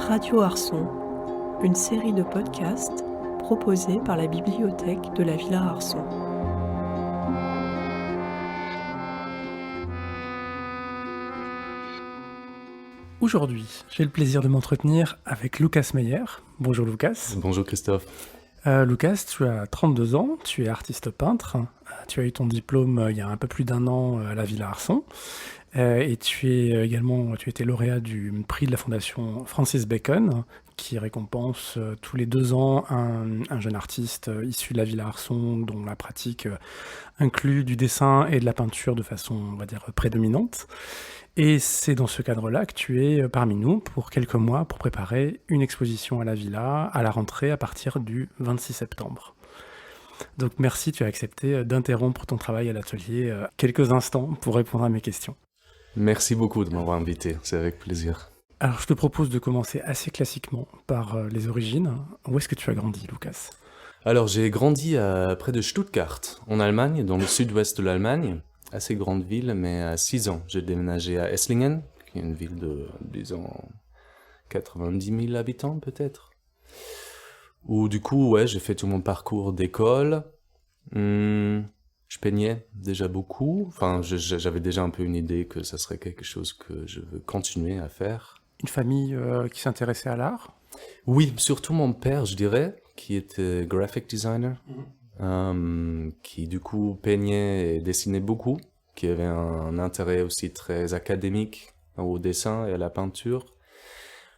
Radio Arson, une série de podcasts proposée par la bibliothèque de la Villa Arson. Aujourd'hui, j'ai le plaisir de m'entretenir avec Lucas Meyer. Bonjour Lucas. Bonjour Christophe. Lucas, tu as 32 ans, tu es artiste peintre, tu as eu ton diplôme il y a un peu plus d'un an à la Villa Arson, et tu étais lauréat du prix de la Fondation Francis Bacon, qui récompense tous les 2 ans un jeune artiste issu de la Villa Arson, dont la pratique inclut du dessin et de la peinture de façon, on va dire, prédominante. Et c'est dans ce cadre-là que tu es parmi nous pour quelques mois pour préparer une exposition à la Villa à la rentrée à partir du 26 septembre. Donc merci, tu as accepté d'interrompre ton travail à l'atelier quelques instants pour répondre à mes questions. Merci beaucoup de m'avoir invité, c'est avec plaisir. Alors je te propose de commencer assez classiquement par les origines. Où est-ce que tu as grandi, Lucas ? Alors j'ai grandi près de Stuttgart, en Allemagne, dans le sud-ouest de l'Allemagne. Assez grande ville, mais à 6 ans, j'ai déménagé à Esslingen, qui est une ville de, disons, 90 000 habitants peut-être. Où du coup, ouais, j'ai fait tout mon parcours d'école. Je peignais déjà beaucoup. Enfin, j'avais déjà un peu une idée que ça serait quelque chose que je veux continuer à faire. Une famille qui s'intéressait à l'art ? Oui, surtout mon père, je dirais, qui était graphic designer. Qui du coup peignait et dessinait beaucoup, qui avait un intérêt aussi très académique au dessin et à la peinture.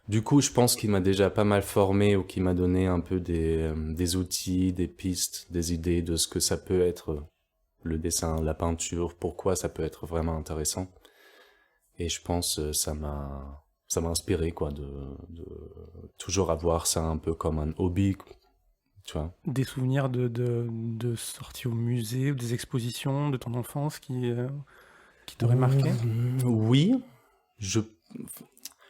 Du coup, je pense qu'il m'a déjà pas mal formé ou qu'il m'a donné un peu des outils, des pistes, des idées de ce que ça peut être le dessin, la peinture, pourquoi ça peut être vraiment intéressant. Et je pense ça m'a inspiré quoi de toujours avoir ça un peu comme un hobby. Tu vois. Des souvenirs de sorties au musée ou des expositions de ton enfance qui t'auraient marqué ? Oui, je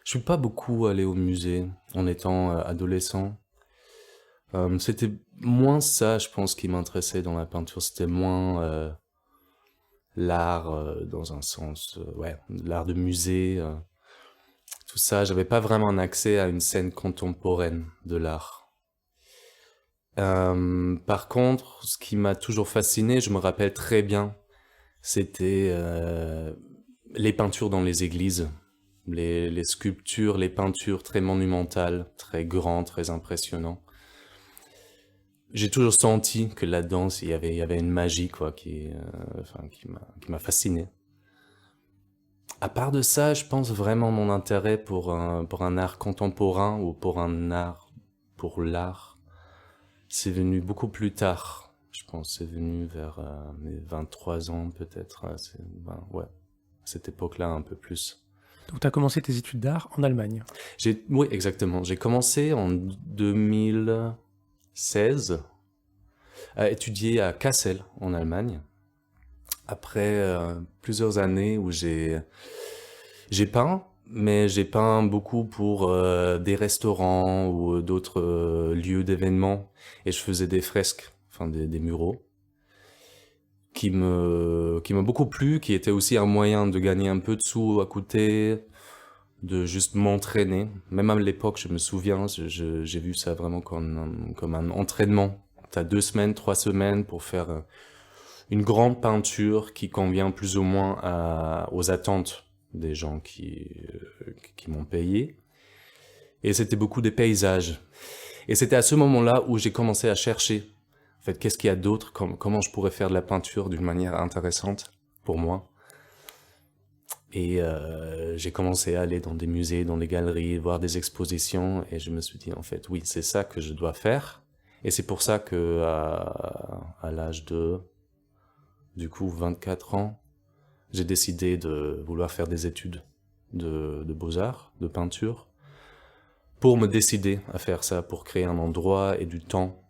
suis pas beaucoup allé au musée en étant adolescent. C'était moins ça, je pense, qui m'intéressait dans la peinture. C'était moins l'art dans un sens, l'art de musée. Tout ça, j'avais pas vraiment un accès à une scène contemporaine de l'art. Par contre, ce qui m'a toujours fasciné, je me rappelle très bien, c'était les peintures dans les églises, les sculptures, les peintures très monumentales, très grands, très impressionnants. J'ai toujours senti que là-dedans, il y avait une magie quoi, qui m'a fasciné. À part de ça, je pense vraiment mon intérêt pour un art contemporain ou pour l'art, c'est venu beaucoup plus tard, je pense. C'est venu vers mes 23 ans peut-être. À cette époque-là un peu plus. Donc tu as commencé tes études d'art en Allemagne ? Oui, exactement. J'ai commencé en 2016 à étudier à Kassel en Allemagne. Après plusieurs années où j'ai peint, mais j'ai peint beaucoup pour des restaurants ou d'autres lieux d'événements. Et je faisais des fresques, enfin des muraux, qui m'ont beaucoup plu, qui était aussi un moyen de gagner un peu de sous à côté, de juste m'entraîner. Même à l'époque, je me souviens, j'ai vu ça vraiment comme un entraînement. T'as 2 semaines, 3 semaines pour faire une grande peinture qui convient plus ou moins aux attentes des gens qui m'ont payé. Et c'était beaucoup des paysages. Et c'était à ce moment-là où j'ai commencé à chercher, en fait, qu'est-ce qu'il y a d'autre, comment je pourrais faire de la peinture d'une manière intéressante pour moi. Et j'ai commencé à aller dans des musées, dans des galeries, voir des expositions, et je me suis dit, en fait, oui, c'est ça que je dois faire. Et c'est pour ça que à l'âge de, du coup, 24 ans, j'ai décidé de vouloir faire des études de beaux-arts, de peinture, pour me décider à faire ça, pour créer un endroit et du temps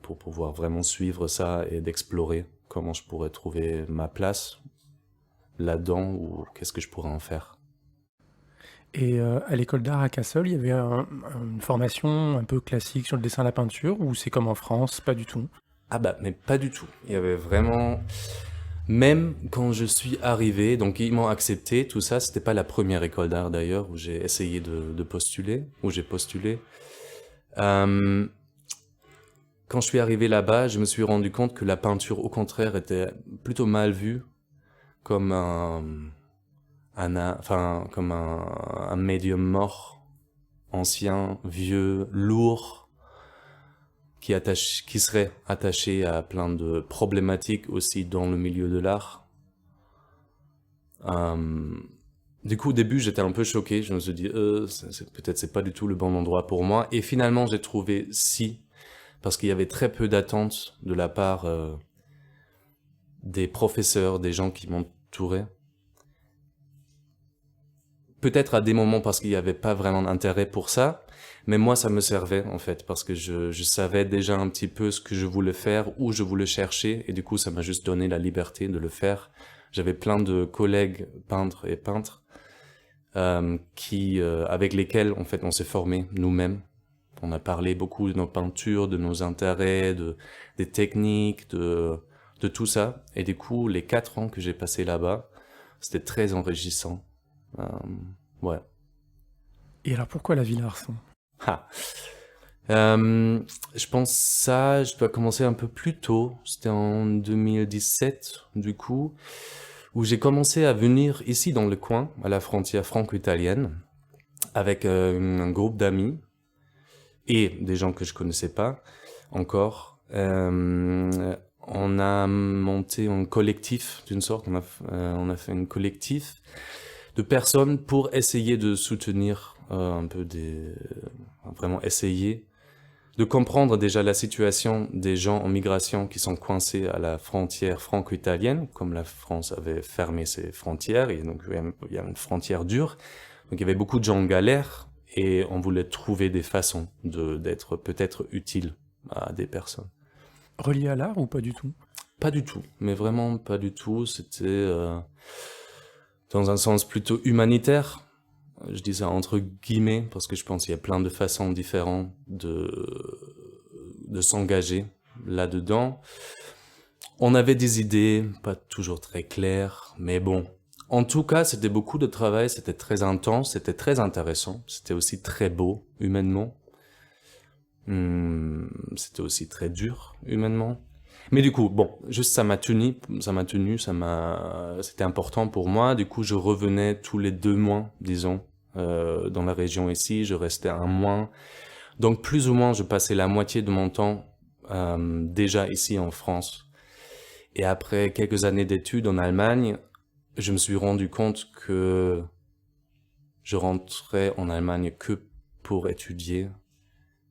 pour pouvoir vraiment suivre ça et d'explorer comment je pourrais trouver ma place là-dedans ou qu'est-ce que je pourrais en faire. Et à l'école d'art à Kassel, il y avait une formation un peu classique sur le dessin et la peinture, ou c'est comme en France, pas du tout ? Ah bah, mais pas du tout. Il y avait vraiment Même quand je suis arrivé, donc ils m'ont accepté, tout ça, c'était pas la première école d'art d'ailleurs où j'ai essayé de postuler, où j'ai postulé. Euh, Quand je suis arrivé là-bas, je me suis rendu compte que la peinture, au contraire, était plutôt mal vue comme un médium mort, ancien, vieux, lourd, qui serait attaché à plein de problématiques aussi dans le milieu de l'art. Euh, du coup, au début, j'étais un peu choqué. Je me suis dit, peut-être c'est pas du tout le bon endroit pour moi. Et finalement, j'ai trouvé si, parce qu'il y avait très peu d'attentes de la part des professeurs, des gens qui m'entouraient. Peut-être à des moments parce qu'il n'y avait pas vraiment d'intérêt pour ça, mais moi ça me servait en fait, parce que je savais déjà un petit peu ce que je voulais faire, où je voulais chercher, et du coup ça m'a juste donné la liberté de le faire. J'avais plein de collègues peintres et peintres avec lesquels en fait on s'est formés nous-mêmes. On a parlé beaucoup de nos peintures, de nos intérêts, des techniques, de tout ça. Et du coup, les 4 ans que j'ai passé là-bas, c'était très enrichissant. Euh, ouais. Et alors pourquoi la Villa Arson? Ah. Je pense ça, je dois commencer un peu plus tôt. C'était en 2017, du coup, où j'ai commencé à venir ici dans le coin, à la frontière franco-italienne, avec un groupe d'amis et des gens que je connaissais pas encore. On a monté un collectif d'une sorte, on a fait un collectif de personnes pour essayer de soutenir vraiment essayer de comprendre déjà la situation des gens en migration qui sont coincés à la frontière franco-italienne, comme la France avait fermé ses frontières, et donc il y a une frontière dure, donc il y avait beaucoup de gens en galère, et on voulait trouver des façons d'être peut-être utile à des personnes. Relié à l'art ou pas du tout? Pas du tout, mais vraiment pas du tout. C'était dans un sens plutôt humanitaire. Je dis ça entre guillemets parce que je pense qu'il y a plein de façons différentes de s'engager là-dedans. On avait des idées, pas toujours très claires, mais bon. En tout cas, c'était beaucoup de travail, c'était très intense, c'était très intéressant, c'était aussi très beau humainement. C'était aussi très dur humainement. Mais du coup, bon, juste c'était important pour moi. Du coup, je revenais tous les 2 mois, disons, dans la région ici. Je restais 1 mois. Donc, plus ou moins, je passais la moitié de mon temps déjà ici en France. Et après quelques années d'études en Allemagne, je me suis rendu compte que je rentrais en Allemagne que pour étudier.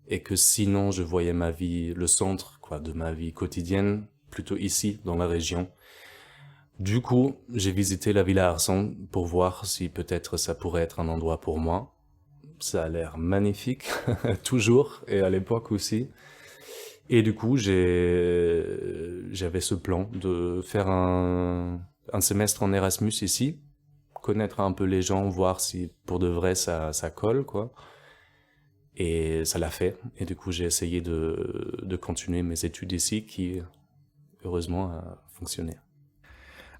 Et que sinon je voyais ma vie, le centre de ma vie quotidienne, plutôt ici, dans la région. Du coup, j'ai visité la Villa Arson pour voir si peut-être ça pourrait être un endroit pour moi. Ça a l'air magnifique, toujours, et à l'époque aussi. Et du coup, j'avais ce plan de faire un semestre en Erasmus ici, connaître un peu les gens, voir si pour de vrai ça colle, quoi. Et ça l'a fait. Et du coup, j'ai essayé de continuer mes études ici, qui, heureusement, a fonctionné.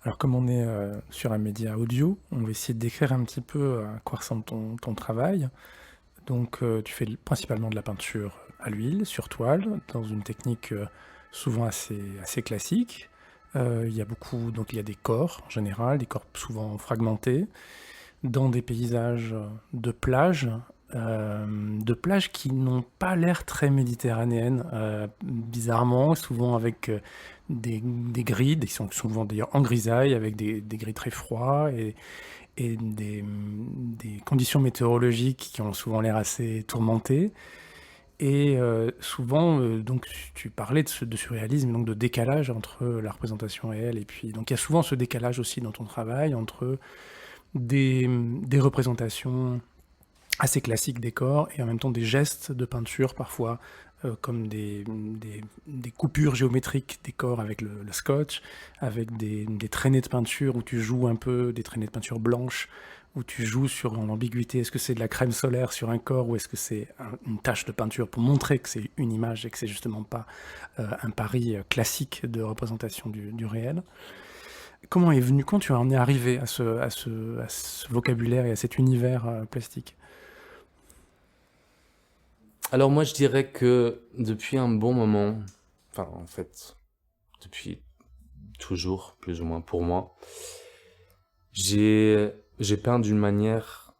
Alors comme on est sur un média audio, on va essayer de décrire un petit peu à quoi ressemble ton travail. Donc tu fais principalement de la peinture à l'huile, sur toile, dans une technique souvent assez classique. Il y a des corps en général, des corps souvent fragmentés, dans des paysages de plages qui n'ont pas l'air très méditerranéennes, bizarrement, souvent avec des gris, qui sont souvent d'ailleurs en grisaille, avec des gris très froids et des conditions météorologiques qui ont souvent l'air assez tourmentées. Et souvent, donc tu parlais de surréalisme, donc de décalage entre la représentation réelle et puis... Donc il y a souvent ce décalage aussi dans ton travail entre des représentations assez classiques des corps et en même temps des gestes de peinture parfois comme des coupures géométriques des corps avec le scotch, avec des traînées de peinture où tu joues un peu, des traînées de peinture blanche où tu joues sur l'ambiguïté, est-ce que c'est de la crème solaire sur un corps ou est-ce que c'est une tache de peinture pour montrer que c'est une image et que c'est justement pas un pari classique de représentation du réel. quand tu en es arrivé à ce vocabulaire et à cet univers plastique? Alors moi, je dirais que depuis un bon moment, enfin en fait, depuis toujours, plus ou moins pour moi, j'ai peint d'une manière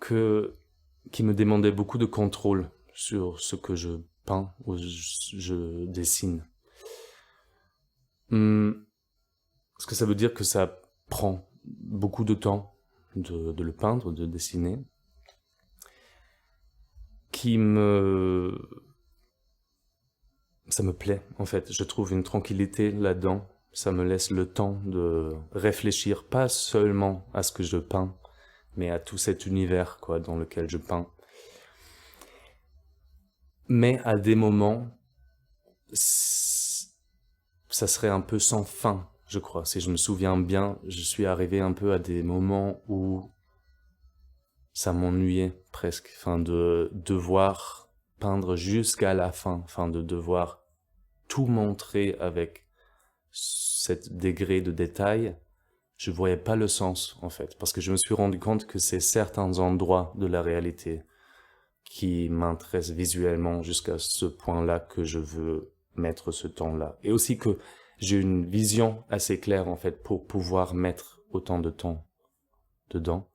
qui me demandait beaucoup de contrôle sur ce que je peins ou je dessine. Ce que ça veut dire que ça prend beaucoup de temps de le peindre, de dessiner, ça me plaît en fait. Je trouve une tranquillité là-dedans. Ça me laisse le temps de réfléchir pas seulement à ce que je peins, mais à tout cet univers quoi dans lequel je peins. Mais à des moments, ça serait un peu sans fin, je crois. Si je me souviens bien, je suis arrivé un peu à des moments où ça m'ennuyait presque, enfin de devoir peindre jusqu'à la fin, enfin de devoir tout montrer avec cet degré de détail. Je voyais pas le sens en fait, parce que je me suis rendu compte que c'est certains endroits de la réalité qui m'intéressent visuellement jusqu'à ce point-là que je veux mettre ce temps-là. Et aussi que j'ai une vision assez claire en fait pour pouvoir mettre autant de temps dedans.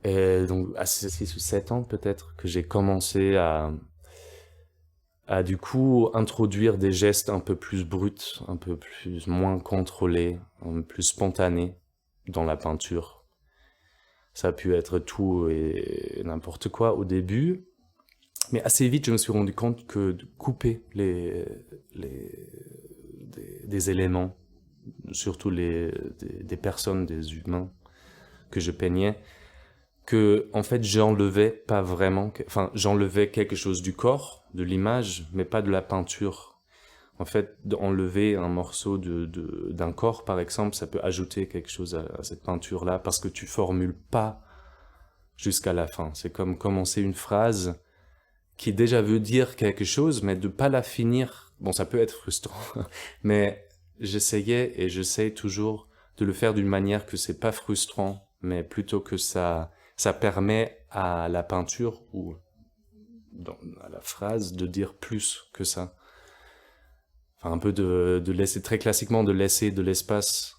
Et donc à 6 ou 7 ans peut-être que j'ai commencé à du coup introduire des gestes un peu plus bruts, un peu moins contrôlés, un peu plus spontanés dans la peinture. Ça a pu être tout et n'importe quoi au début, mais assez vite je me suis rendu compte que de couper des éléments, surtout des personnes, des humains que je peignais, que en fait j'enlevais pas vraiment, enfin j'enlevais quelque chose du corps, de l'image, mais pas de la peinture. En fait, enlever un morceau d'un corps, par exemple, ça peut ajouter quelque chose à cette peinture-là, parce que tu formules pas jusqu'à la fin. C'est comme commencer une phrase qui déjà veut dire quelque chose, mais de pas la finir. Bon, ça peut être frustrant, mais j'essayais et j'essaye toujours de le faire d'une manière que c'est pas frustrant, mais plutôt que ça permet à la peinture ou à la phrase de dire plus que ça. Enfin, un peu de laisser, très classiquement, de laisser de l'espace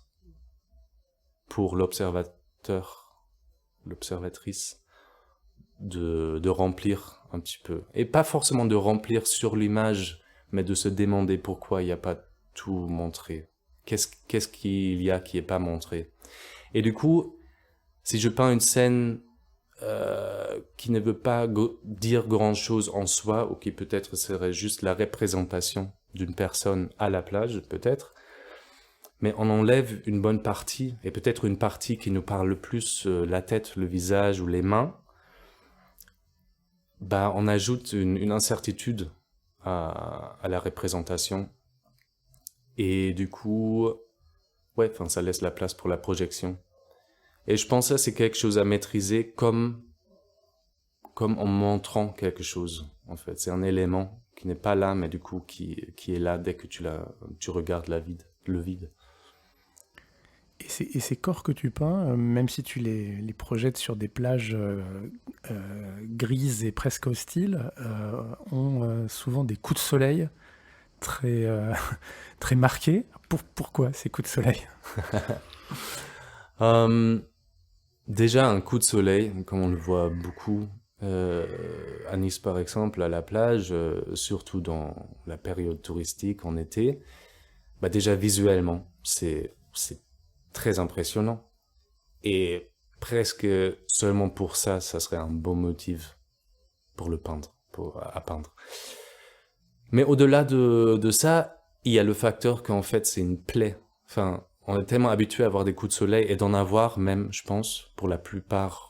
pour l'observateur, l'observatrice, de remplir un petit peu. Et pas forcément de remplir sur l'image, mais de se demander pourquoi il n'y a pas tout montré. Qu'est-ce qu'il y a qui n'est pas montré. Et du coup, si je peins une scène qui ne veut pas dire grand-chose en soi, ou qui peut-être serait juste la représentation d'une personne à la plage, peut-être, mais on enlève une bonne partie, et peut-être une partie qui nous parle le plus, la tête, le visage ou les mains, bah, on ajoute une incertitude à la représentation. Et du coup, ouais, enfin, ça laisse la place pour la projection. Et je pense que c'est quelque chose à maîtriser comme en montrant quelque chose, en fait. C'est un élément qui n'est pas là, mais du coup, qui est là dès que tu regardes le vide. Et ces corps que tu peins, même si tu les projettes sur des plages grises et presque hostiles, ont souvent des coups de soleil très, très marqués. Pourquoi ces coups de soleil? Déjà, un coup de soleil, comme on le voit beaucoup à Nice par exemple, à la plage, surtout dans la période touristique en été, bah déjà visuellement, c'est très impressionnant. Et presque seulement pour ça serait un beau motif pour le peindre, à peindre. Mais au-delà de ça, il y a le facteur qu'en fait c'est une plaie. Enfin, on est tellement habitué à avoir des coups de soleil et d'en avoir même, je pense, pour la plupart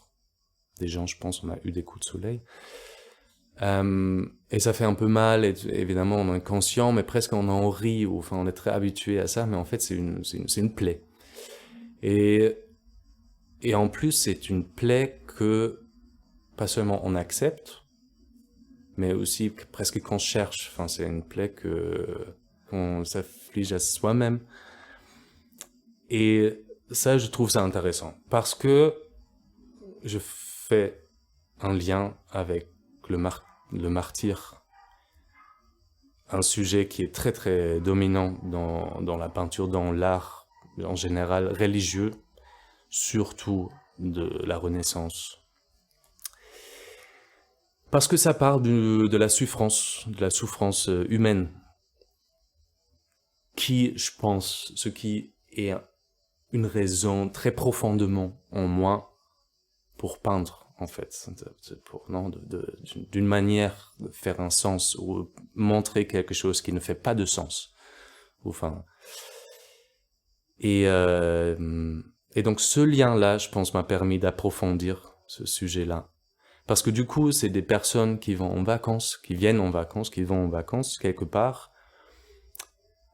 des gens, je pense, on a eu des coups de soleil. Et ça fait un peu mal, et évidemment on en est conscient, mais presque on en rit, ou enfin on est très habitué à ça, mais en fait c'est une plaie. Et en plus c'est une plaie que pas seulement on accepte, mais aussi presque qu'on cherche. Enfin c'est une plaie que s'inflige à soi-même. Et ça, je trouve ça intéressant parce que je fais un lien avec le martyr, un sujet qui est très très dominant dans la peinture, dans l'art en général, religieux, surtout de la Renaissance. Parce que ça part de la souffrance humaine, qui, je pense, ce qui est une raison très profondément en moi pour peindre, en fait, d'une manière de faire un sens ou montrer quelque chose qui ne fait pas de sens. Enfin, et donc ce lien-là, je pense, m'a permis d'approfondir ce sujet-là. Parce que du coup, c'est des personnes qui vont en vacances, qui viennent en vacances, qui vont en vacances quelque part,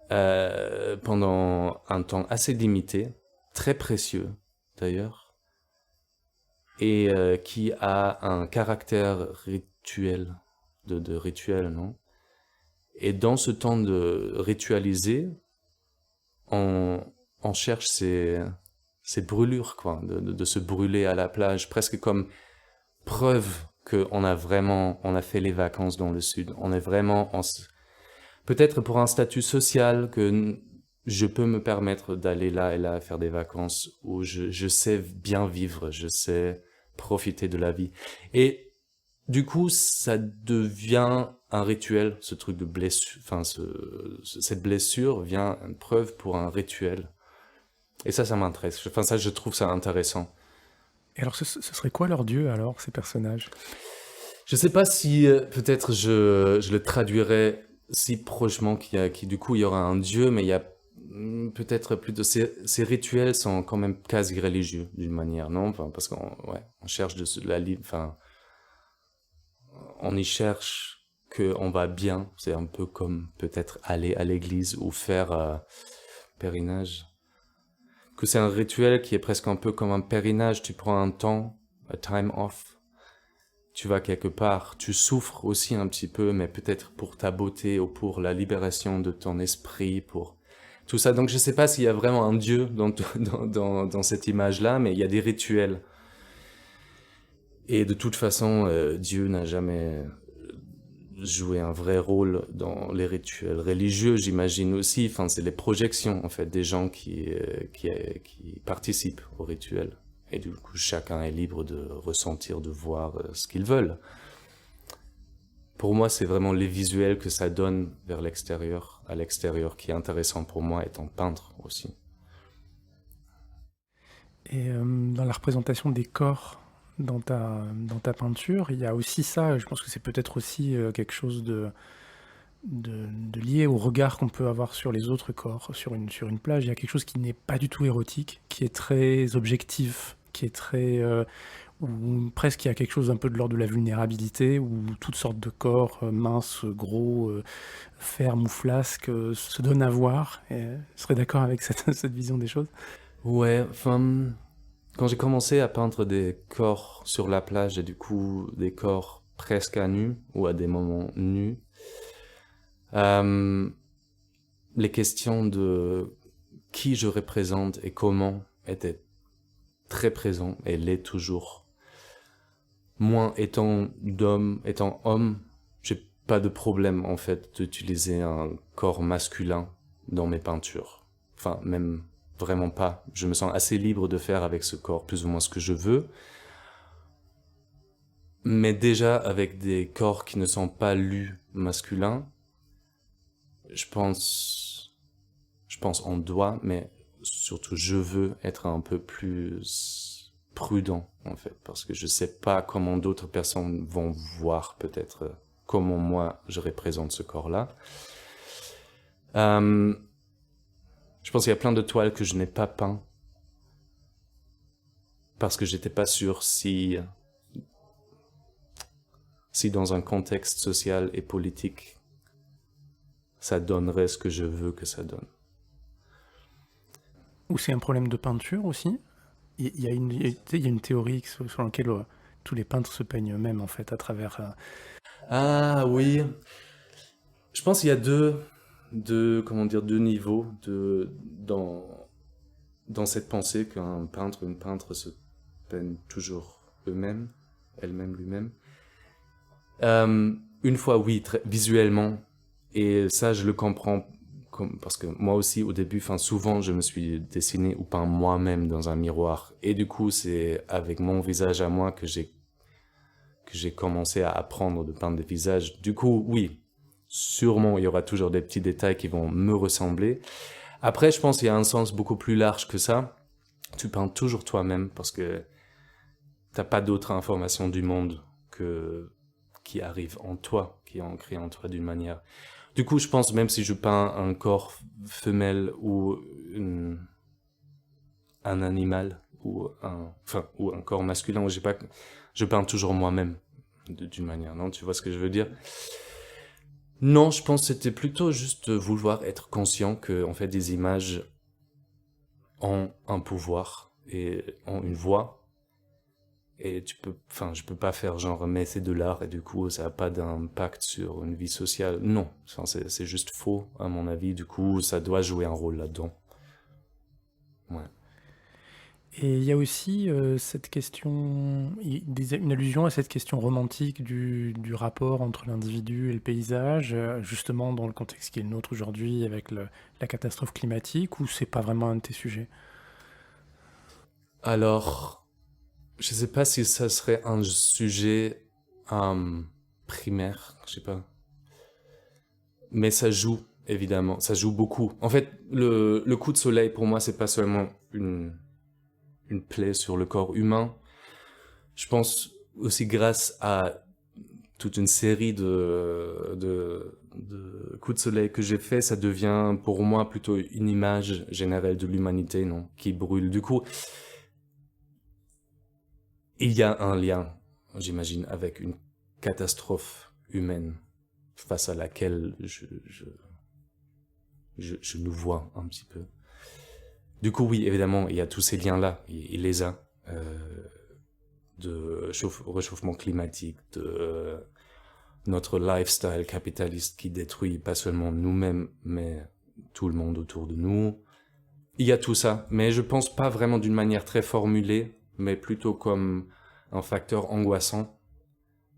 pendant un temps assez limité, très précieux d'ailleurs, et qui a un caractère rituel, de rituel, non? Et dans ce temps de ritualiser, on cherche ces brûlures, quoi, de se brûler à la plage, presque comme preuve qu'on on a fait les vacances dans le sud. On est vraiment, peut-être pour un statut social que je peux me permettre d'aller là et là faire des vacances où je sais bien vivre, je sais profiter de la vie. Et du coup, ça devient un rituel, ce truc de blessure, enfin, cette blessure vient une preuve pour un rituel. Et ça m'intéresse. Enfin, ça, je trouve ça intéressant. Et alors, ce serait quoi leur dieu, alors, ces personnages? Je sais pas si peut-être je le traduirais si prochement du coup il y aura un dieu, mais il y a peut-être plutôt ces rituels sont quand même quasi religieux d'une manière, non? Enfin, parce qu'on cherche enfin, on y cherche qu'on va bien. C'est un peu comme peut-être aller à l'église ou faire pèlerinage. Que c'est un rituel qui est presque un peu comme un pèlerinage. Tu prends un temps, a time off. Tu vas quelque part, tu souffres aussi un petit peu, mais peut-être pour ta beauté ou pour la libération de ton esprit, pour tout ça. Donc je sais pas s'il y a vraiment un dieu dans cette image-là, mais il y a des rituels. Et de toute façon, Dieu n'a jamais joué un vrai rôle dans les rituels religieux, j'imagine aussi. Enfin, c'est les projections, en fait, des gens qui participent aux rituels. Et du coup, chacun est libre de ressentir, de voir ce qu'ils veulent. Pour moi, c'est vraiment les visuels que ça donne vers l'extérieur, à l'extérieur, qui est intéressant pour moi, étant peintre aussi. Et dans la représentation des corps dans ta peinture, il y a aussi ça, je pense que c'est peut-être aussi quelque chose de lié au regard qu'on peut avoir sur les autres corps, sur une plage. Il y a quelque chose qui n'est pas du tout érotique, qui est très objectif, qui est très... ou presque il y a quelque chose un peu de l'ordre de la vulnérabilité, où toutes sortes de corps, minces, gros, fermes ou flasques, se donnent à voir. Et, je serais d'accord avec cette vision des choses. Ouais, enfin, quand j'ai commencé à peindre des corps sur la plage, et du coup des corps presque à nu, ou à des moments nus, les questions de qui je représente et comment étaient très présents, et l'est toujours. Moi, étant homme, j'ai pas de problème en fait d'utiliser un corps masculin dans mes peintures. Enfin, même vraiment pas. Je me sens assez libre de faire avec ce corps plus ou moins ce que je veux. Mais déjà, avec des corps qui ne sont pas lus masculins, je pense on doit, mais surtout je veux être un peu plus prudent en fait, parce que je sais pas comment d'autres personnes vont voir peut-être comment moi je représente ce corps-là. Je pense qu'il y a plein de toiles que je n'ai pas peint parce que j'étais pas sûr si dans un contexte social et politique ça donnerait ce que je veux que ça donne. Ou c'est un problème de peinture aussi. Il y a une théorie sur laquelle tous les peintres se peignent eux-mêmes en fait à travers... Ah oui, je pense qu'il y a deux deux niveaux dans cette pensée qu'un peintre, une peintre se peignent toujours eux-mêmes, elle-même, lui-même. Une fois, oui, visuellement, et ça, je le comprends, parce que moi aussi, au début, souvent, je me suis dessiné ou peint moi-même dans un miroir, et du coup, c'est avec mon visage à moi que j'ai commencé à apprendre de peindre des visages. Du coup, oui, sûrement, il y aura toujours des petits détails qui vont me ressembler. Après, je pense qu'il y a un sens beaucoup plus large que ça. Tu peins toujours toi-même parce que t'as pas d'autre information du monde qui arrive en toi, qui est ancrée en toi d'une manière. Du coup, je pense même si je peins un corps femelle ou un animal ou un corps masculin, je peins toujours moi-même d'une manière. Non, tu vois ce que je veux dire? Non, je pense que c'était plutôt juste vouloir être conscient que en fait des images ont un pouvoir et ont une voix. Et je peux pas faire genre, mais c'est de l'art et du coup ça a pas d'impact sur une vie sociale. Non, c'est juste faux à mon avis. Du coup, ça doit jouer un rôle là-dedans. Ouais. Et il y a aussi cette question, une allusion à cette question romantique du rapport entre l'individu et le paysage, justement dans le contexte qui est le nôtre aujourd'hui avec la catastrophe climatique, ou c'est pas vraiment un de tes sujets? Alors, je sais pas si ça serait un sujet primaire, je sais pas. Mais ça joue, évidemment, ça joue beaucoup. En fait, le coup de soleil, pour moi, c'est pas seulement une plaie sur le corps humain. Je pense aussi grâce à toute une série de coups de soleil que j'ai fait, ça devient pour moi plutôt une image générale de l'humanité, non, qui brûle. Du coup, il y a un lien, j'imagine, avec une catastrophe humaine face à laquelle je nous vois un petit peu. Du coup, oui, évidemment, il y a tous ces liens-là, il les a, de réchauffement climatique, de notre lifestyle capitaliste qui détruit pas seulement nous-mêmes, mais tout le monde autour de nous. Il y a tout ça, mais je pense pas vraiment d'une manière très formulée, mais plutôt comme un facteur angoissant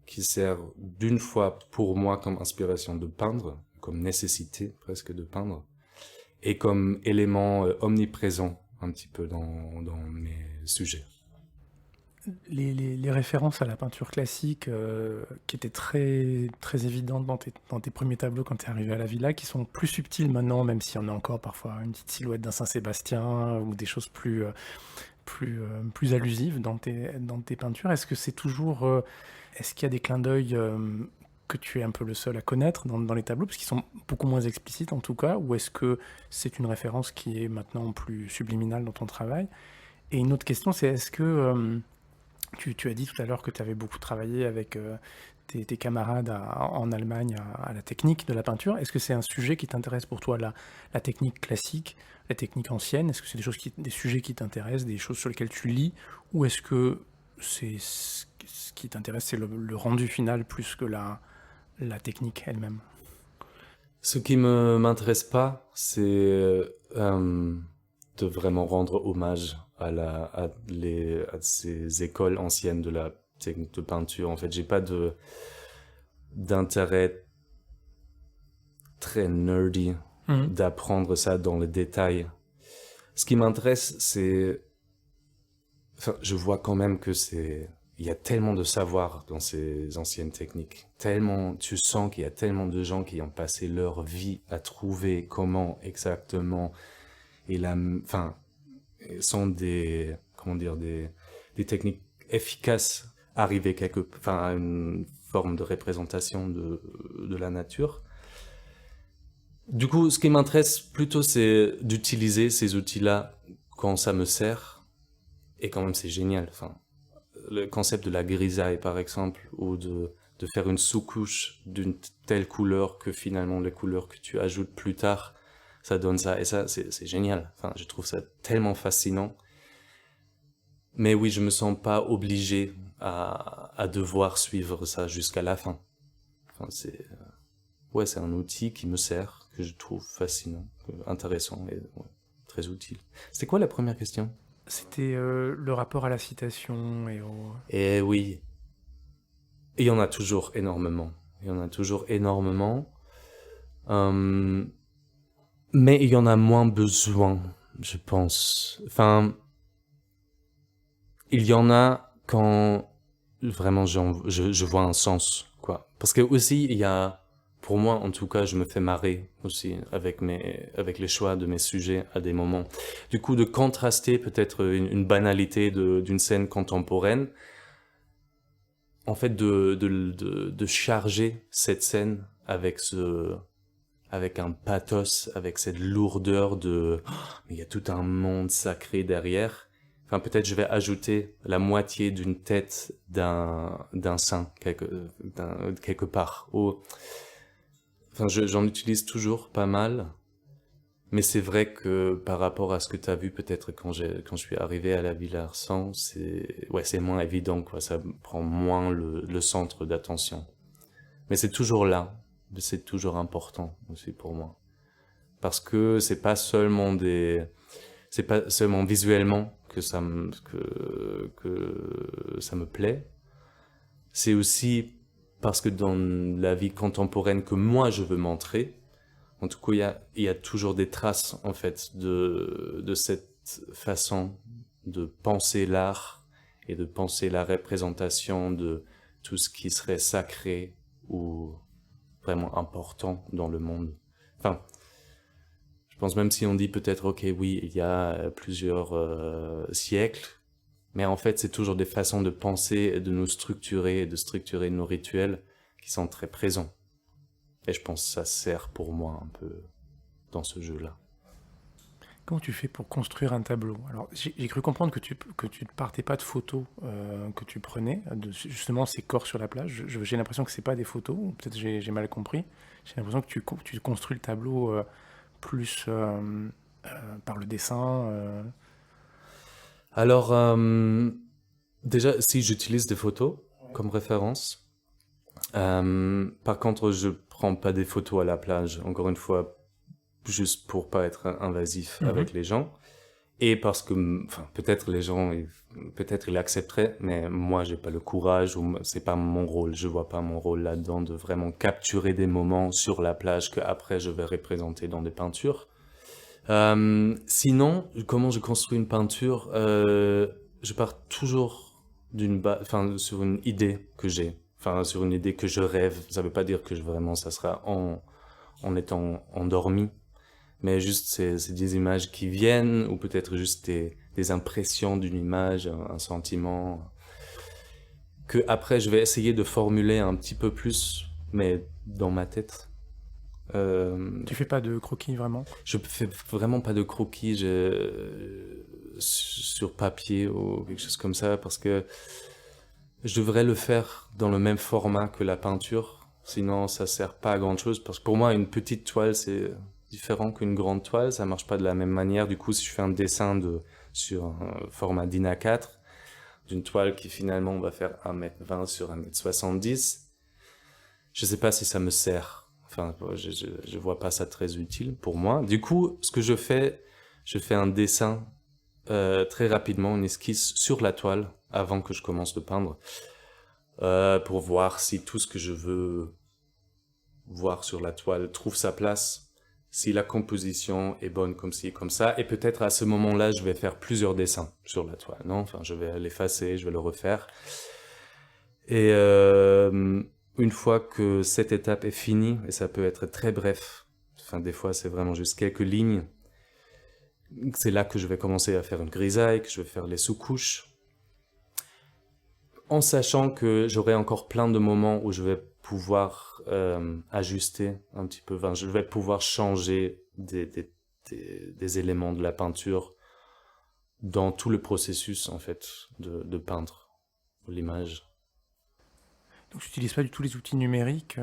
qui sert d'une fois pour moi comme inspiration de peindre, comme nécessité presque de peindre, et comme élément omniprésent un petit peu dans mes sujets. Les références à la peinture classique qui étaient très, très évidentes dans tes premiers tableaux quand tu es arrivé à la villa, qui sont plus subtiles maintenant, même s'il y en a encore parfois une petite silhouette d'un Saint-Sébastien ou des choses plus allusives dans tes peintures. Est-ce que c'est toujours... est-ce qu'il y a des clins d'œil que tu es un peu le seul à connaître dans les tableaux, parce qu'ils sont beaucoup moins explicites en tout cas, ou est-ce que c'est une référence qui est maintenant plus subliminale dans ton travail? Et une autre question, c'est est-ce que... tu as dit tout à l'heure que tu avais beaucoup travaillé avec tes camarades en Allemagne à la technique de la peinture. Est-ce que c'est un sujet qui t'intéresse pour toi, la technique classique, la technique ancienne? Est-ce que c'est des sujets qui t'intéressent, des choses sur lesquelles tu lis? Ou est-ce que ce qui t'intéresse, c'est le rendu final plus que la technique elle-même? Ce qui m'intéresse pas, c'est de vraiment rendre hommage à ces écoles anciennes de la technique de peinture. En fait, j'ai pas d'intérêt très nerdy d'apprendre ça dans le détail. Ce qui m'intéresse, je vois quand même que il y a tellement de savoir dans ces anciennes techniques. Tu sens qu'il y a tellement de gens qui ont passé leur vie à trouver comment exactement sont des techniques efficaces arriver à une forme de représentation de la nature. Du coup, ce qui m'intéresse plutôt, c'est d'utiliser ces outils-là quand ça me sert. Et quand même, c'est génial. Le concept de la grisaille, par exemple, ou de faire une sous-couche d'une telle couleur que finalement les couleurs que tu ajoutes plus tard, ça donne ça. Et ça, c'est génial. Je trouve ça tellement fascinant. Mais oui, je me sens pas obligé à devoir suivre ça jusqu'à la fin. ouais, c'est un outil qui me sert, que je trouve fascinant, intéressant et très utile. C'était quoi la première question? C'était le rapport à la citation et au... Eh oui, il y en a toujours énormément. Il y en a toujours énormément. Mais il y en a moins besoin, je pense. Enfin, il y en a quand vraiment je vois un sens, quoi. Parce que aussi, il y a, pour moi en tout cas, je me fais marrer aussi avec les choix de mes sujets à des moments. Du coup, de contraster peut-être une banalité d'une scène contemporaine, en fait, de charger cette scène avec un pathos, avec cette lourdeur mais il y a tout un monde sacré derrière. Enfin, peut-être je vais ajouter la moitié d'une tête d'un saint quelque part. Enfin, j'en utilise toujours pas mal. Mais c'est vrai que par rapport à ce que tu as vu peut-être quand je suis arrivé à la Villa Arsan, c'est moins évident, quoi. Ça prend moins le centre d'attention. Mais c'est toujours là. C'est toujours important aussi pour moi. Parce que c'est pas seulement visuellement que ça me plaît. C'est aussi parce que dans la vie contemporaine que moi je veux montrer, en tout cas, il y a toujours des traces, en fait, de cette façon de penser l'art et de penser la représentation de tout ce qui serait sacré ou vraiment important dans le monde. Enfin, je pense même si on dit peut-être, ok, oui, il y a plusieurs siècles, mais en fait, c'est toujours des façons de penser et de nous structurer et de structurer nos rituels qui sont très présents. Et je pense que ça sert pour moi un peu dans ce jeu-là. Comment tu fais pour construire un tableau? Alors, j'ai cru comprendre que tu ne partais pas de photos que tu prenais, justement ces corps sur la plage. J'ai l'impression que c'est pas des photos, ou peut-être j'ai mal compris. J'ai l'impression que tu construis le tableau plus par le dessin. Alors, déjà, si j'utilise des photos comme référence, par contre, je prends pas des photos à la plage, encore une fois, juste pour pas être invasif avec les gens. Et parce que, enfin, peut-être les gens, peut-être ils accepteraient, mais moi, j'ai pas le courage, ou c'est pas mon rôle, je vois pas mon rôle là-dedans de vraiment capturer des moments sur la plage que après je vais représenter dans des peintures. Sinon, comment je construis une peinture? Je pars toujours sur une idée que j'ai. Enfin, sur une idée que je rêve. Ça veut pas dire que vraiment ça sera en étant endormi. Mais juste c'est des images qui viennent, ou peut-être juste des impressions d'une image, un sentiment, que après je vais essayer de formuler un petit peu plus, mais dans ma tête. Tu fais pas de croquis vraiment? Je fais vraiment pas de croquis sur papier ou quelque chose comme ça, parce que je devrais le faire dans le même format que la peinture, sinon ça sert pas à grand chose, parce que pour moi une petite toile c'est différent qu'une grande toile, ça marche pas de la même manière. Du coup, si je fais un dessin sur un format DIN A4 d'une toile qui finalement va faire 1m20 sur 1m70, je sais pas si ça me sert. Enfin, je vois pas ça très utile pour moi. Du coup, ce que je fais un dessin très rapidement, une esquisse sur la toile avant que je commence de peindre, pour voir si tout ce que je veux voir sur la toile trouve sa place, si la composition est bonne comme ci, comme ça, et peut-être à ce moment-là, je vais faire plusieurs dessins sur la toile, non? Enfin, je vais l'effacer, je vais le refaire. Et une fois que cette étape est finie, et ça peut être très bref, enfin, des fois, c'est vraiment juste quelques lignes, c'est là que je vais commencer à faire une grisaille, que je vais faire les sous-couches, en sachant que j'aurai encore plein de moments où je vais pouvoir ajuster un petit peu, enfin, je vais pouvoir changer des éléments de la peinture dans tout le processus en fait de peindre l'image. Donc tu n'utilises pas du tout les outils numériques,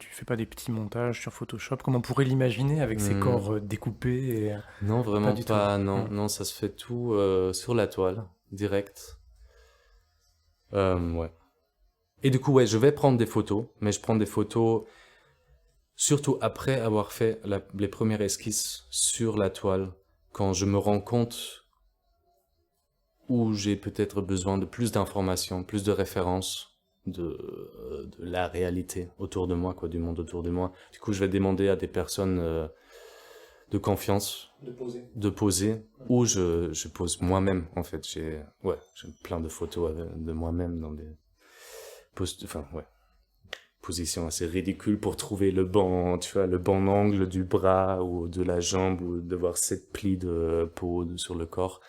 tu fais pas des petits montages sur Photoshop, comme on pourrait l'imaginer avec ces corps découpés et... Non, vraiment pas, tout. non, non, ça se fait tout sur la toile, direct. Ouais. Et du coup, ouais, je vais prendre des photos, mais je prends des photos surtout après avoir fait les premières esquisses sur la toile, quand je me rends compte où j'ai peut-être besoin de plus d'informations, plus de références de la réalité autour de moi, quoi, du monde autour de moi. Du coup, je vais demander à des personnes de confiance de poser, ou je pose moi-même, en fait. J'ai plein de photos de moi-même dans des positions assez ridicules pour trouver le bon angle du bras ou de la jambe, ou de voir 7 plis de peau sur le corps.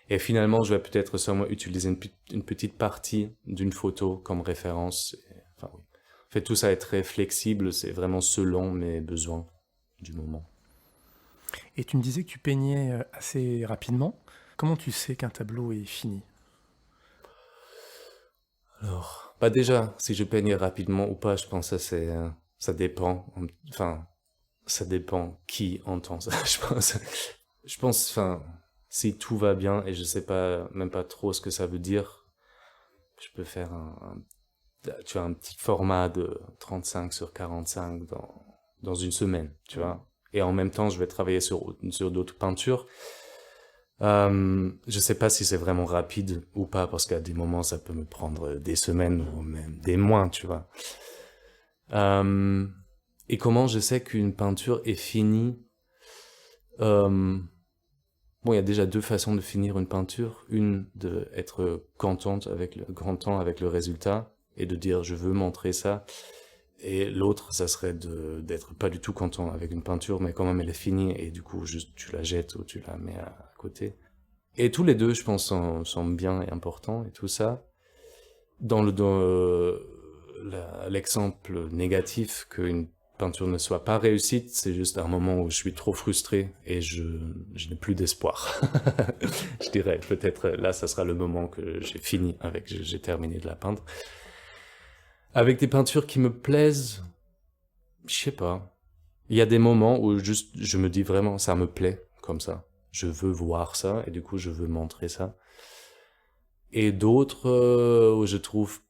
Et finalement, je vais peut-être seulement utiliser une petite partie d'une photo comme référence. En fait, tout ça est très flexible, c'est vraiment selon mes besoins du moment. Et tu me disais que tu peignais assez rapidement. Comment tu sais qu'un tableau est fini? Alors, déjà, si je peigne rapidement ou pas, je pense que ça dépend. Enfin, ça dépend qui entend ça, je pense, si tout va bien et je sais même pas trop ce que ça veut dire, je peux faire un petit format de 35 sur 45 dans une semaine, tu vois. Et en même temps, je vais travailler sur d'autres peintures. Je sais pas si c'est vraiment rapide ou pas, parce qu'à des moments, ça peut me prendre des semaines ou même des mois, tu vois. Et comment je sais qu'une peinture est finie? Il y a déjà 2 façons de finir une peinture. Une, d'être content avec le résultat et de dire je veux montrer ça. Et l'autre, ça serait d'être pas du tout content avec une peinture, mais quand même elle est finie et du coup juste tu la jettes ou tu la mets à côté. Et tous les deux, je pense, sont bien et importants et tout ça. Dans l'exemple négatif qu'une peinture ne soit pas réussite, c'est juste un moment où je suis trop frustré et je n'ai plus d'espoir. Je dirais peut-être là, ça sera le moment que j'ai terminé de la peindre. Avec des peintures qui me plaisent, je sais pas. Il y a des moments où juste je me dis vraiment ça me plaît comme ça. Je veux voir ça et du coup je veux montrer ça. Et d'autres où je trouve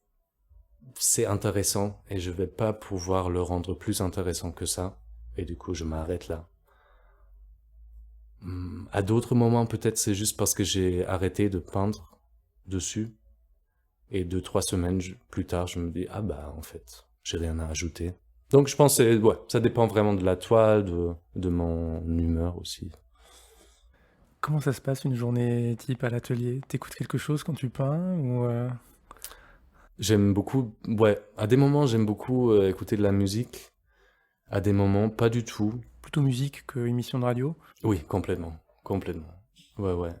c'est intéressant et je vais pas pouvoir le rendre plus intéressant que ça. Et du coup je m'arrête là. À d'autres moments peut-être c'est juste parce que j'ai arrêté de peindre dessus. Et 2-3 semaines plus tard, je me dis, en fait, j'ai rien à ajouter. Donc je pense que ça dépend vraiment de la toile, de mon humeur aussi. Comment ça se passe une journée type à l'atelier? T'écoutes quelque chose quand tu peins ou J'aime beaucoup, à des moments j'aime beaucoup écouter de la musique, à des moments pas du tout. Plutôt musique que émission de radio? Oui, complètement. Ouais.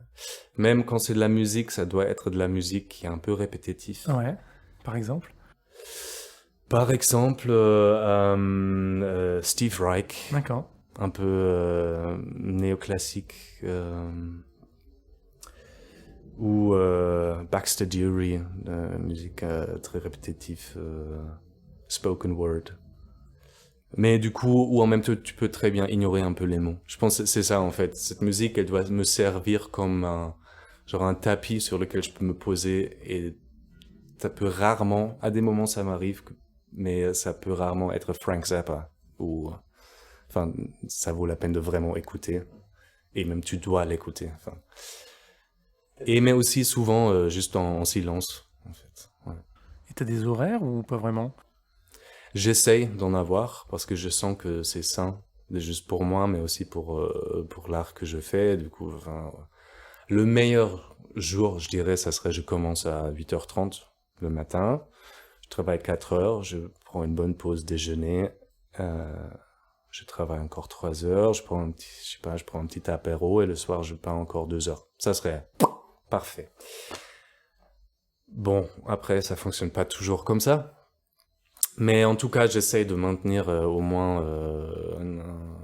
Même quand c'est de la musique, ça doit être de la musique qui est un peu répétitive. Ouais, par exemple? Par exemple, Steve Reich. D'accord. Un peu néoclassique. Ou Baxter Dury, musique très répétitive, spoken word. Mais du coup, ou en même temps, tu peux très bien ignorer un peu les mots. Je pense que c'est ça, en fait. Cette musique, elle doit me servir comme un tapis sur lequel je peux me poser. Et ça peut rarement, à des moments ça m'arrive, mais ça peut rarement être Frank Zappa. Ça vaut la peine de vraiment écouter. Et même tu dois l'écouter. Mais aussi souvent juste en silence, en fait. Ouais. Et t'as des horaires ou pas vraiment? J'essaye d'en avoir parce que je sens que c'est sain, juste pour moi, mais aussi pour l'art que je fais. Du coup, le meilleur jour, je dirais, ça serait je commence à 8h30 le matin, je travaille 4 heures, je prends une bonne pause déjeuner, je travaille encore 3 heures, je prends un petit apéro et le soir je peins encore 2 heures. Ça serait parfait. Bon, après ça fonctionne pas toujours comme ça. Mais en tout cas, j'essaye de maintenir au moins un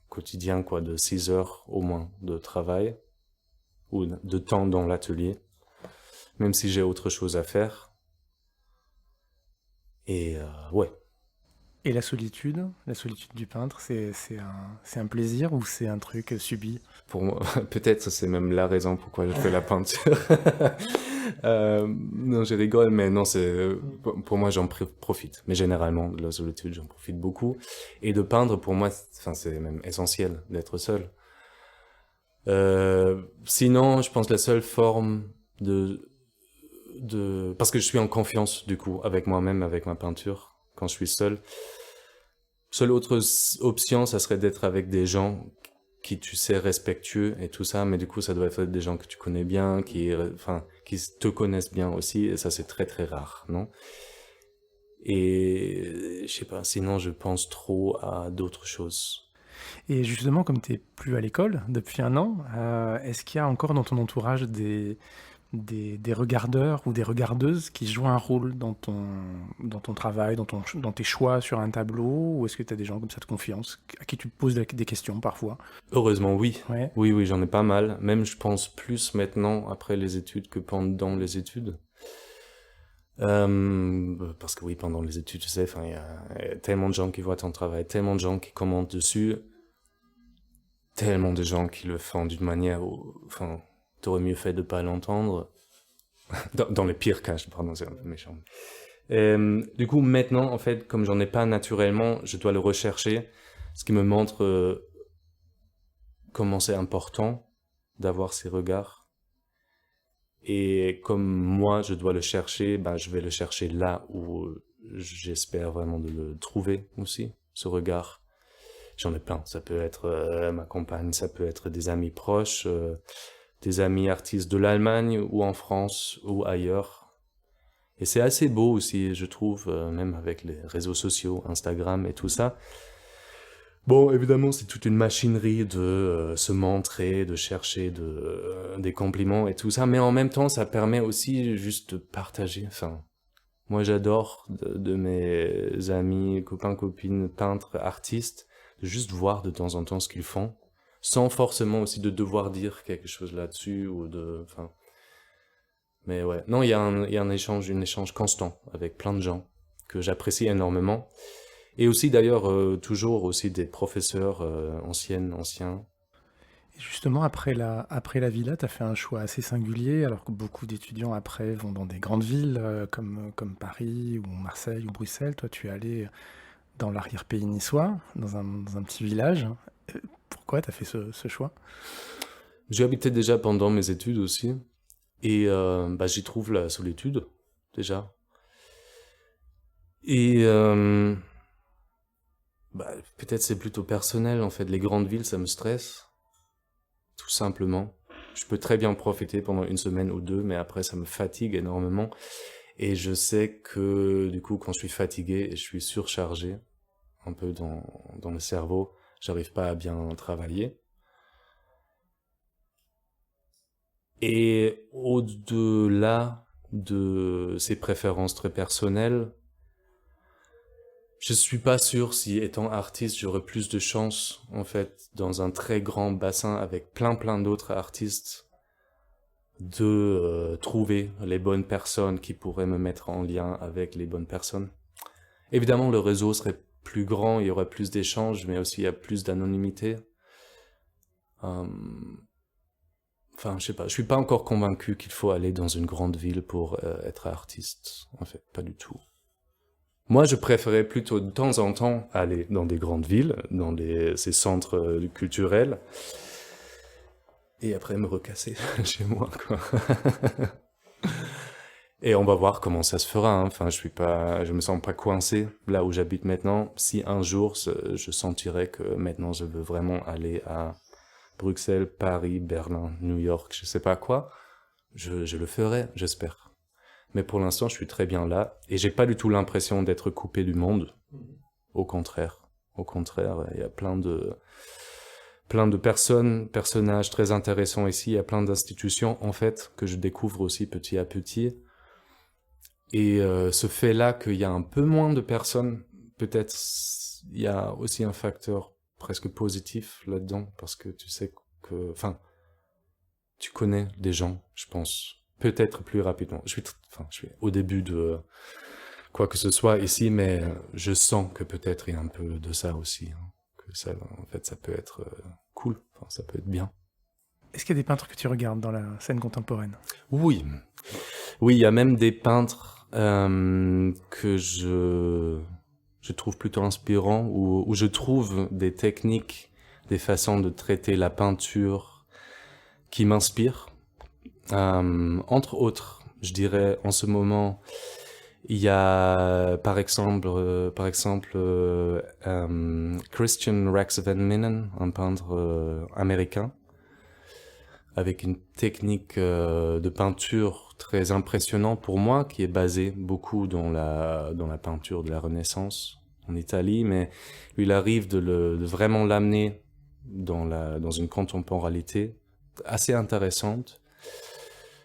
quotidien de 6 heures au moins de travail ou de temps dans l'atelier, même si j'ai autre chose à faire. Et ouais. Et la solitude du peintre, c'est un plaisir ou c'est un truc subi? Pour moi, peut-être c'est même la raison pourquoi je fais la peinture. Non, je rigole, mais non, pour moi, j'en profite. Mais généralement, de la solitude, j'en profite beaucoup. Et de peindre, pour moi, c'est même essentiel d'être seul. Sinon, je pense la seule forme parce que je suis en confiance, du coup, avec moi-même, avec ma peinture, quand je suis seul. Seule autre option, ça serait d'être avec des gens qui, tu sais, respectueux et tout ça, mais du coup, ça doit être des gens que tu connais bien, qui te connaissent bien aussi, et ça, c'est très, très rare, non? Et, je sais pas, sinon, je pense trop à d'autres choses. Et justement, comme tu n'es plus à l'école depuis un an, est-ce qu'il y a encore dans ton entourage des regardeurs ou des regardeuses qui jouent un rôle dans ton travail, dans tes choix sur un tableau, ou est-ce que tu as des gens comme ça de confiance à qui tu te poses des questions parfois? Heureusement, oui. Ouais. Oui, j'en ai pas mal. Même, je pense plus maintenant, après les études, que pendant les études. Parce que oui, pendant les études, tu sais, il y a tellement de gens qui voient ton travail, tellement de gens qui commentent dessus, tellement de gens qui le font d'une manière où, t'aurais mieux fait de pas l'entendre. Dans les pires cas, pardon, c'est un peu méchant. Du coup, maintenant, en fait, comme j'en ai pas naturellement, je dois le rechercher, ce qui me montre comment c'est important d'avoir ces regards. Et comme moi, je dois le chercher, je vais le chercher là où j'espère vraiment de le trouver aussi, ce regard. J'en ai plein. Ça peut être ma compagne, ça peut être des amis proches, des amis artistes de l'Allemagne ou en France ou ailleurs. Et c'est assez beau aussi, je trouve, même avec les réseaux sociaux, Instagram et tout ça. Bon, évidemment, c'est toute une machinerie de se montrer, de chercher des compliments et tout ça, mais en même temps, ça permet aussi juste de partager. Moi, j'adore de mes amis, copains, copines, peintres, artistes, de juste voir de temps en temps ce qu'ils font, sans forcément aussi de devoir dire quelque chose là-dessus ou Mais ouais, non, il y a un échange constant avec plein de gens que j'apprécie énormément. Et aussi d'ailleurs, toujours aussi des professeurs anciens. Et justement, après la villa, tu as fait un choix assez singulier, alors que beaucoup d'étudiants après vont dans des grandes villes comme Paris ou Marseille ou Bruxelles. Toi, tu es allé dans l'arrière-pays niçois, dans un petit village. Pourquoi tu as fait ce choix? J'ai habité déjà pendant mes études aussi, et j'y trouve la solitude, déjà. Et peut-être c'est plutôt personnel, en fait. Les grandes villes, ça me stresse, tout simplement. Je peux très bien en profiter pendant une semaine ou deux, mais après, ça me fatigue énormément. Et je sais que, du coup, quand je suis fatigué et je suis surchargé, un peu dans le cerveau, j'arrive pas à bien travailler. Et au-delà de ces préférences très personnelles, je suis pas sûr si, étant artiste, j'aurais plus de chance, en fait, dans un très grand bassin avec plein d'autres artistes, de trouver les bonnes personnes qui pourraient me mettre en lien avec les bonnes personnes. Évidemment, le réseau serait plus grand, il y aurait plus d'échanges, mais aussi il y a plus d'anonymité. Je sais pas, je suis pas encore convaincu qu'il faut aller dans une grande ville pour être artiste. En fait, pas du tout. Moi, je préférais plutôt de temps en temps aller dans des grandes villes, dans ces centres culturels, et après me recasser chez moi, quoi. Et on va voir comment ça se fera, hein. Je me sens pas coincé là où j'habite maintenant. Si un jour, je sentirais que maintenant je veux vraiment aller à Bruxelles, Paris, Berlin, New York, je sais pas quoi, je le ferai, j'espère. Mais pour l'instant, je suis très bien là, et j'ai pas du tout l'impression d'être coupé du monde. Au contraire, il y a plein de personnages très intéressants ici, il y a plein d'institutions, en fait, que je découvre aussi petit à petit. Et ce fait-là qu'il y a un peu moins de personnes, peut-être il y a aussi un facteur presque positif là-dedans, parce que tu sais que, tu connais des gens, je pense, peut-être plus rapidement. Je suis au début de quoi que ce soit ici, mais je sens que peut-être il y a un peu de ça aussi, hein, que ça, en fait, ça peut être cool, ça peut être bien. Est-ce qu'il y a des peintres que tu regardes dans la scène contemporaine? Oui. Oui, il y a même des peintres que je trouve plutôt inspirants, où je trouve des techniques, des façons de traiter la peinture qui m'inspirent. Entre autres, je dirais en ce moment, il y a par exemple Christian Rex Van Minnen, un peintre américain, avec une technique de peinture très impressionnante pour moi, qui est basée beaucoup dans la peinture de la Renaissance en Italie, mais lui, il arrive de vraiment l'amener dans une contemporanité assez intéressante.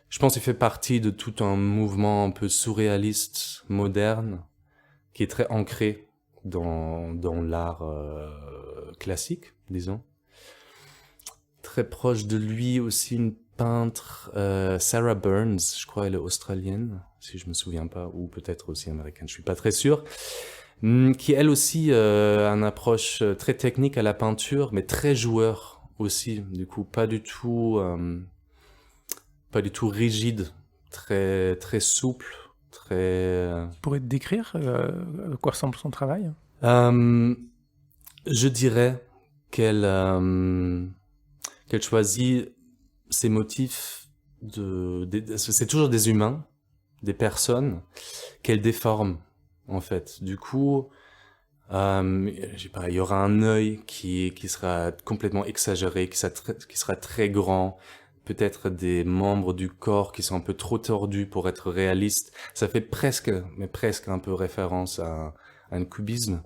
Je pense qu'il fait partie de tout un mouvement un peu surréaliste, moderne, qui est très ancré dans l'art classique, disons. Très proche de lui aussi une peintre, Sarah Burns, je crois elle est australienne, si je me souviens pas, ou peut-être aussi américaine, je suis pas très sûr, qui elle aussi a une approche très technique à la peinture, mais très joueur aussi, du coup pas du tout rigide, très très souple, très. Tu pourrais te décrire à quoi ressemble son travail? Je dirais qu'elle choisit ses motifs c'est toujours des humains, des personnes qu'elle déforme en fait. Du coup, je sais pas, il y aura un œil qui sera complètement exagéré, qui sera très grand. Peut-être des membres du corps qui sont un peu trop tordus pour être réalistes. Ça fait presque un peu référence à un cubisme,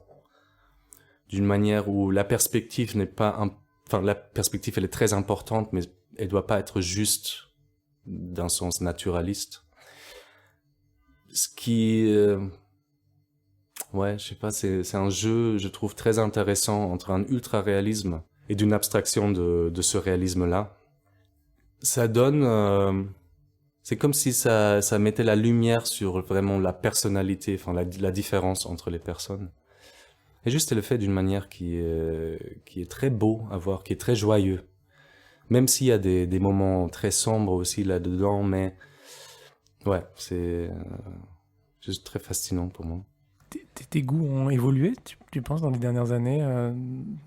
d'une manière où la perspective n'est pas enfin, la perspective, elle est très importante, mais elle doit pas être juste d'un sens naturaliste. Ce qui, ouais, je sais pas, c'est un jeu, je trouve, très intéressant entre un ultra-réalisme et d'une abstraction de ce réalisme-là. Ça donne, c'est comme si ça mettait la lumière sur vraiment la personnalité, enfin la différence entre les personnes. Et juste le fait d'une manière qui est très beau à voir, qui est très joyeux. Même s'il y a des moments très sombres aussi là-dedans, mais ouais, c'est juste très fascinant pour moi. Tes goûts ont évolué, tu penses, dans les dernières années,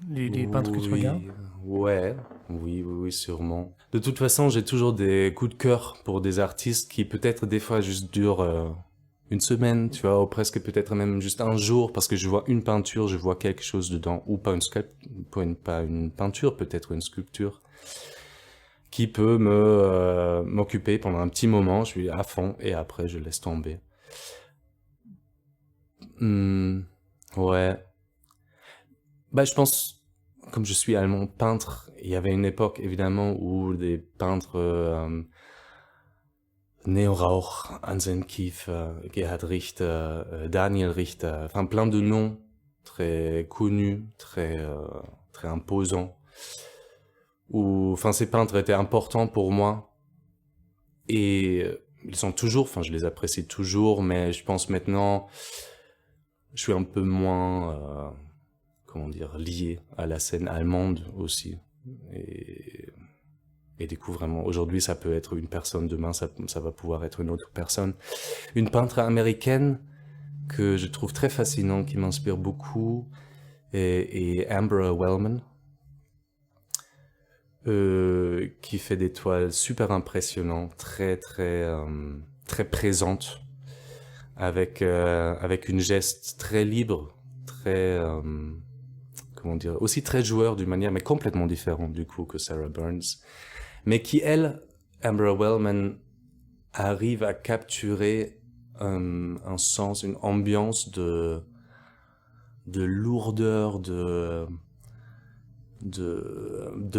les peintres que tu regardes? Ouais, oui, sûrement. De toute façon, j'ai toujours des coups de cœur pour des artistes qui peut-être des fois juste durent une semaine, tu vois, ou presque peut-être même juste un jour, parce que je vois une peinture, je vois quelque chose dedans, ou pas pas une peinture, peut-être une sculpture, qui peut m'occuper pendant un petit moment, je suis à fond, et après je laisse tomber. Ouais. Bah, je pense, comme je suis allemand peintre, il y avait une époque évidemment où des peintres Neo Rauch, Anselm Kiefer, Gerhard Richter, Daniel Richter, enfin plein de noms très connus, très imposants. Où, enfin, ces peintres étaient importants pour moi et ils sont toujours, enfin, je les apprécie toujours, mais je pense maintenant, je suis un peu moins, comment dire, lié à la scène allemande aussi. Et du coup, vraiment, aujourd'hui, ça peut être une personne, demain, ça va pouvoir être une autre personne. Une peintre américaine que je trouve très fascinante, qui m'inspire beaucoup, est Amber Wellman, qui fait des toiles super impressionnantes, très présentes, avec une geste très libre, comment dire, aussi très joueur d'une manière, mais complètement différente du coup que Sarah Burns. Mais qui, elle, Amber Wellman, arrive à capturer un sens, une ambiance de lourdeur, de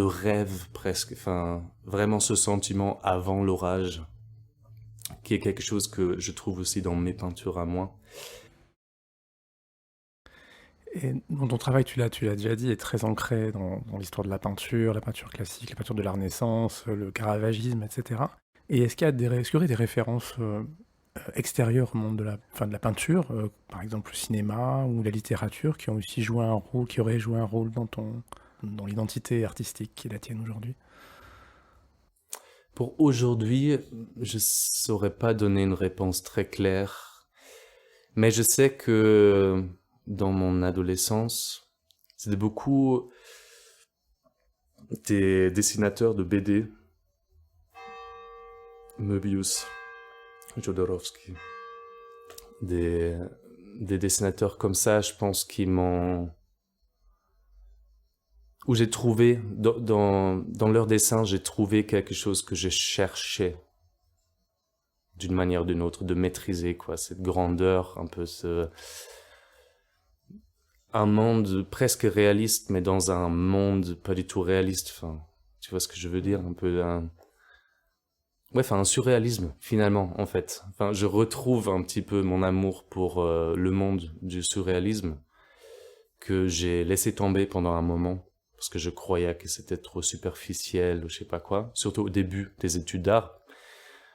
rêve presque, enfin, vraiment ce sentiment avant l'orage, qui est quelque chose que je trouve aussi dans mes peintures à moi. Et dans ton travail, tu l'as déjà dit, est très ancré dans l'histoire de la peinture classique, la peinture de la Renaissance, le caravagisme, etc. Et est-ce qu'il y aurait des références extérieures au monde de la peinture, par exemple le cinéma ou la littérature, qui auraient joué un rôle dans l'identité artistique qui est la tienne aujourd'hui? Pour aujourd'hui, je saurais pas donner une réponse très claire, mais je sais que dans mon adolescence, c'était beaucoup des dessinateurs de BD, Möbius, Jodorowsky, des dessinateurs comme ça, je pense, où j'ai trouvé, dans leurs dessins, j'ai trouvé quelque chose que je cherchais d'une manière ou d'une autre, de maîtriser, quoi, cette grandeur, un peu un monde presque réaliste, mais dans un monde pas du tout réaliste, enfin, tu vois ce que je veux dire, un peu un surréalisme, finalement, en fait. Enfin, je retrouve un petit peu mon amour pour le monde du surréalisme que j'ai laissé tomber pendant un moment, parce que je croyais que c'était trop superficiel ou je sais pas quoi, surtout au début des études d'art.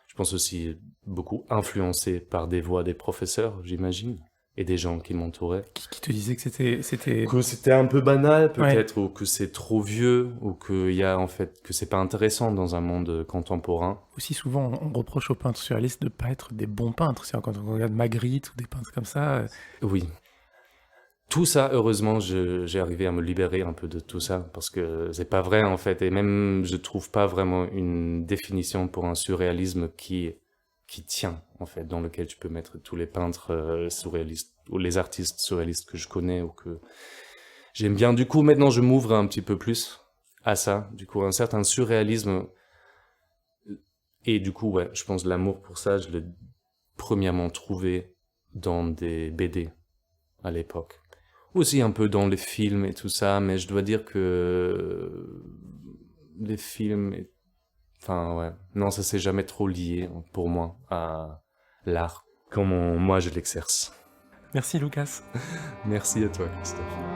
Je pense aussi beaucoup influencé par des voix des professeurs, j'imagine, et des gens qui m'entouraient. Qui te disait que c'était... Que c'était un peu banal, peut-être, ou que c'est trop vieux, ou que c'est pas intéressant dans un monde contemporain. Aussi souvent, on reproche aux peintres surréalistes de pas être des bons peintres. C'est quand on regarde Magritte ou des peintres comme ça. Oui. Tout ça, heureusement, j'ai arrivé à me libérer un peu de tout ça, parce que c'est pas vrai, en fait, et même, je trouve pas vraiment une définition pour un surréalisme qui tient, en fait, dans lequel tu peux mettre tous les peintres surréalistes, ou les artistes surréalistes que je connais, ou que j'aime bien. Du coup, maintenant, je m'ouvre un petit peu plus à ça, du coup, un certain surréalisme, et du coup, ouais, je pense l'amour pour ça, je l'ai premièrement trouvé dans des BD, à l'époque. Aussi un peu dans les films et tout ça, mais je dois dire que les films, enfin ouais, non, ça s'est jamais trop lié pour moi à l'art, comment moi je l'exerce. Merci Lucas. Merci à toi, Christophe.